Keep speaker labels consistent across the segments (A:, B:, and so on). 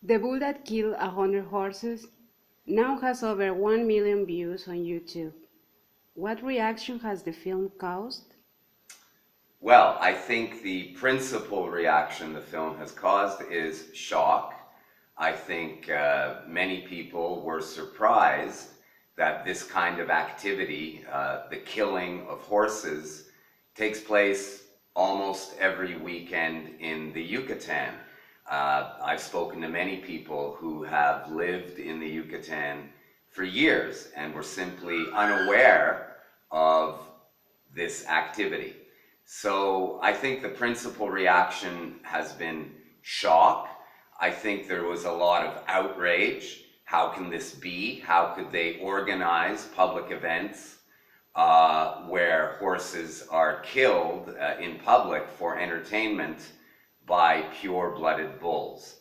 A: The Bull That Killed 100 Horses now has over 1 million views on YouTube. What reaction has the film caused?
B: Well, I think the principal reaction the film has caused is shock. I think many people were surprised that this kind of activity, the killing of horses, takes place almost every weekend in the Yucatan. I've spoken to many people who have lived in the Yucatan for years and were simply unaware of this activity. So I think the principal reaction has been shock. I think there was a lot of outrage. How can this be? How could they organize public events where horses are killed in public for entertainment by pure-blooded bulls?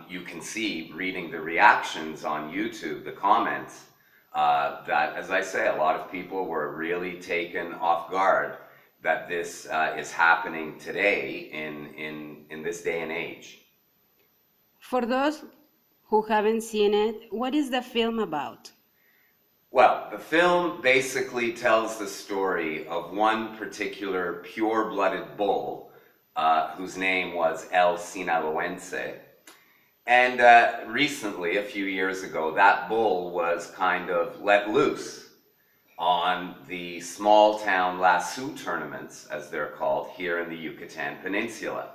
B: You can see, reading the reactions on YouTube, the comments, that, as I say, a lot of people were really taken off guard that this is happening today in this day and age.
A: For those who haven't seen it, what is the film about?
B: Well, the film basically tells the story of one particular pure-blooded bull whose name was El Sinaloense. And recently, a few years ago, that bull was kind of let loose on the small town lasso tournaments, as they're called, here in the Yucatan Peninsula.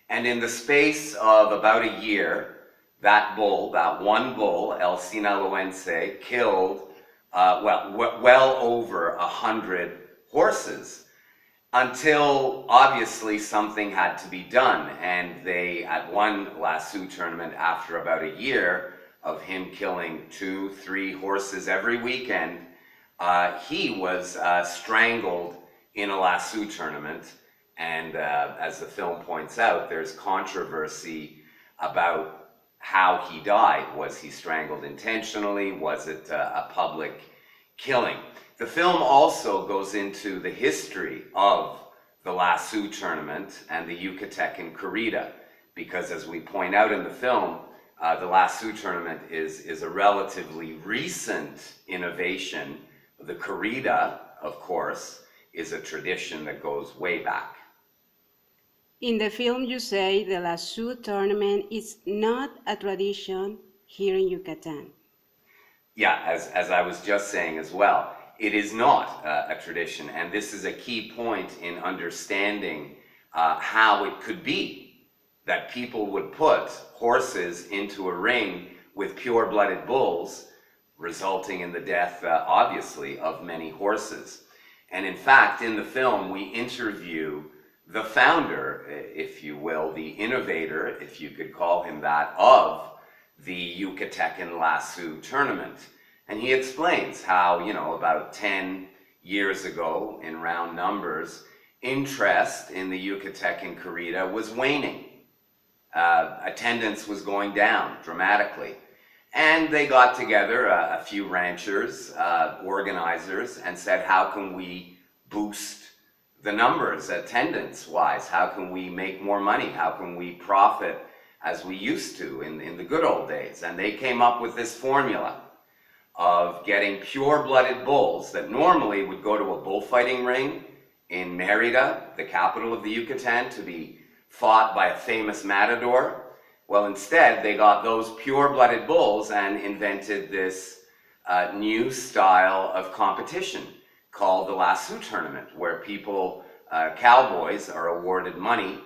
B: And in the space of about a year, that bull, that one bull, El Sinaloense, killed well over 100 horses, until obviously something had to be done. And they, at one lasso tournament, after about a year of him killing 2-3 horses every weekend, he was strangled in a lasso tournament. And as the film points out, there's controversy about how he died. Was he strangled intentionally? Was it a public killing? The film also goes into the history of the lasso tournament and the Yucatecan corrida, because as we point out in the film, the lasso tournament is a relatively recent innovation. The corrida, of course, is a tradition that goes way back.
A: In the film, you say the lasso tournament is not a tradition here in Yucatan.
B: Yeah, as I was just saying as well, it is not a tradition, and this is a key point in understanding how it could be that people would put horses into a ring with pure-blooded bulls, resulting in the death, obviously, of many horses. And in fact, in the film, we interview the founder, if you will, the innovator, if you could call him that, of the Yucatecan lasso tournament. And he explains how, about 10 years ago, in round numbers, interest in the Yucatecan corrida was waning. Attendance was going down dramatically. And they got together, a few ranchers, organizers, and said, how can we boost the numbers attendance-wise? How can we make more money? How can we profit as we used to in the good old days? And they came up with this formula of getting pure-blooded bulls that normally would go to a bullfighting ring in Mérida, the capital of the Yucatan, to be fought by a famous matador. Well, instead, they got those pure-blooded bulls and invented this new style of competition called the lasso tournament, where people, cowboys, are awarded money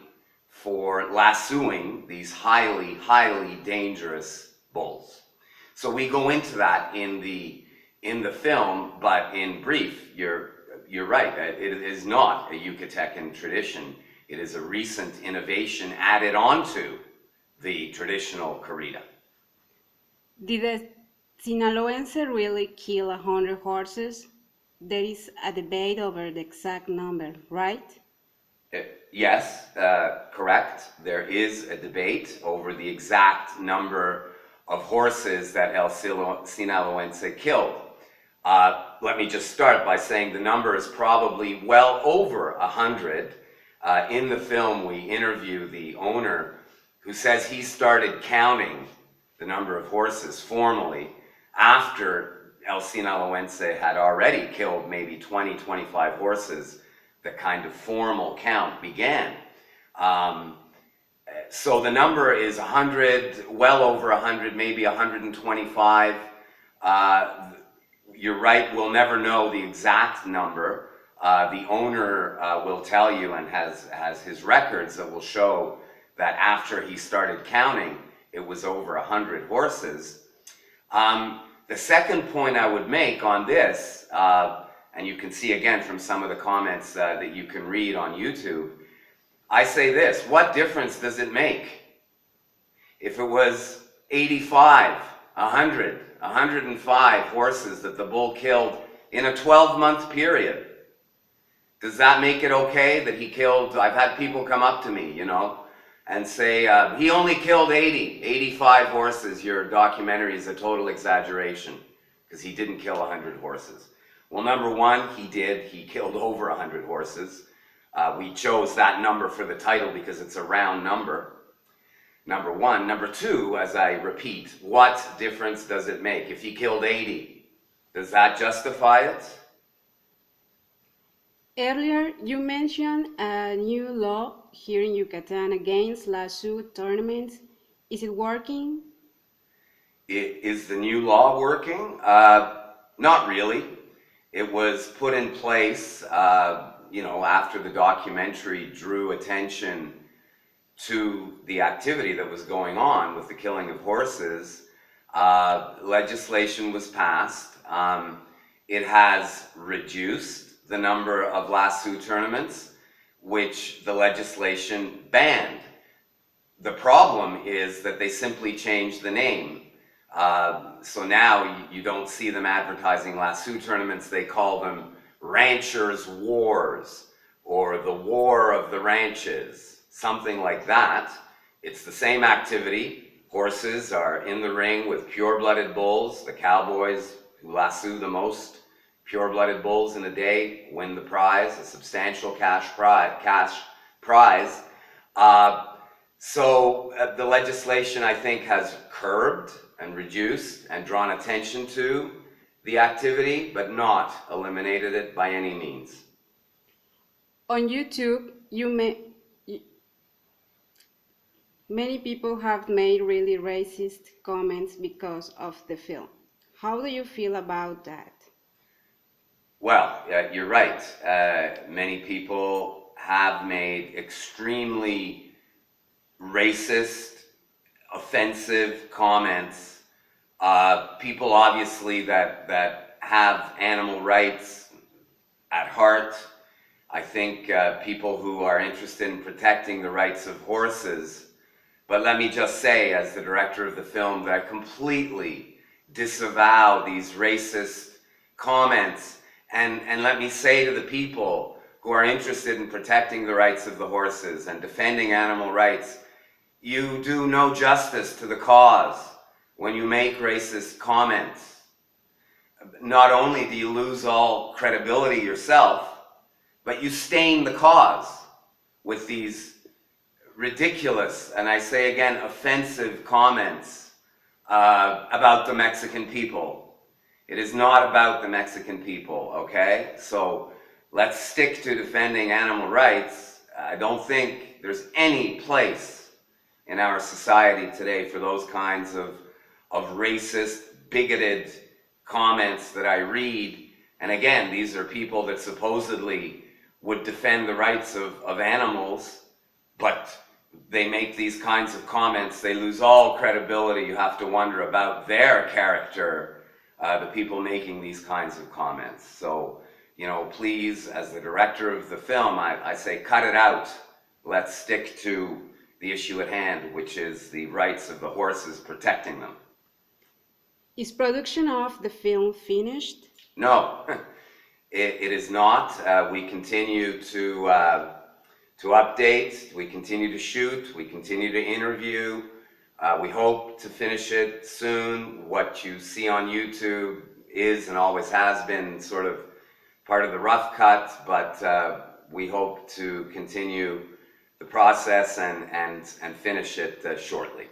B: for lassoing these highly, highly dangerous bulls. So we go into that in the film, but in brief, you're right. It is not a Yucatecan tradition. It is a recent innovation added onto the traditional corrida.
A: Did the Sinaloense really kill 100 horses? There is a debate over the exact number, right?
B: Yes, correct. There is a debate over the exact number of horses that El Sinaloense killed. Let me just start by saying the number is probably well over 100. In the film, we interview the owner who says he started counting the number of horses formally after El Sinaloense had already killed maybe 20, 25 horses. The kind of formal count began. So the number is 100, well over 100, maybe 125. You're right, we'll never know the exact number. The owner will tell you and has his records that will show that after he started counting, it was over 100 horses. The second point I would make on this, and you can see again from some of the comments that you can read on YouTube, I say this: what difference does it make if it was 85, 100, 105 horses that the bull killed in a 12-month period? Does that make it okay that he killed? I've had people come up to me, and say, he only killed 80, 85 horses. Your documentary is a total exaggeration because he didn't kill 100 horses. Well, number one, he did. He killed over 100 horses. We chose that number for the title because it's a round number. Number one. Number two, as I repeat, what difference does it make? If he killed 80, does that justify it?
A: Earlier, you mentioned a new law here in Yucatan against lasso tournaments. Is it working?
B: Is the new law working? Not really. It was put in place, after the documentary drew attention to the activity that was going on with the killing of horses. Legislation was passed. It has reduced the number of lasso tournaments, which the legislation banned. The problem is that they simply changed the name. So now you don't see them advertising lasso tournaments. They call them Ranchers' Wars, or the War of the Ranches, something like that. It's the same activity. Horses are in the ring with pure-blooded bulls. The cowboys who lasso the most pure-blooded bulls in a day win the prize, a substantial cash prize. So the legislation, I think, has curbed and reduced and drawn attention to the activity, but not eliminated it by any means.
A: On YouTube, many people have made really racist comments because of the film. How do you feel about that?
B: Well, you're right. Many people have made extremely racist, offensive comments. People obviously that have animal rights at heart. I think people who are interested in protecting the rights of horses. But let me just say, as the director of the film, that I completely disavow these racist comments. And let me say to the people who are interested in protecting the rights of the horses and defending animal rights, you do no justice to the cause when you make racist comments. Not only do you lose all credibility yourself, but you stain the cause with these ridiculous, and I say again, offensive comments about the Mexican people. It is not about the Mexican people, okay? So let's stick to defending animal rights. I don't think there's any place in our society today for those kinds of racist, bigoted comments that I read. And again, these are people that supposedly would defend the rights of animals, but they make these kinds of comments. They lose all credibility. You have to wonder about their character, the people making these kinds of comments. So, please, as the director of the film, I say cut it out. Let's stick to the issue at hand, which is the rights of the horses, protecting them.
A: Is production of the film finished?
B: No, it is not. We continue to update, we continue to shoot, we continue to interview. We hope to finish it soon. What you see on YouTube is and always has been sort of part of the rough cut, but we hope to continue the process and finish it shortly.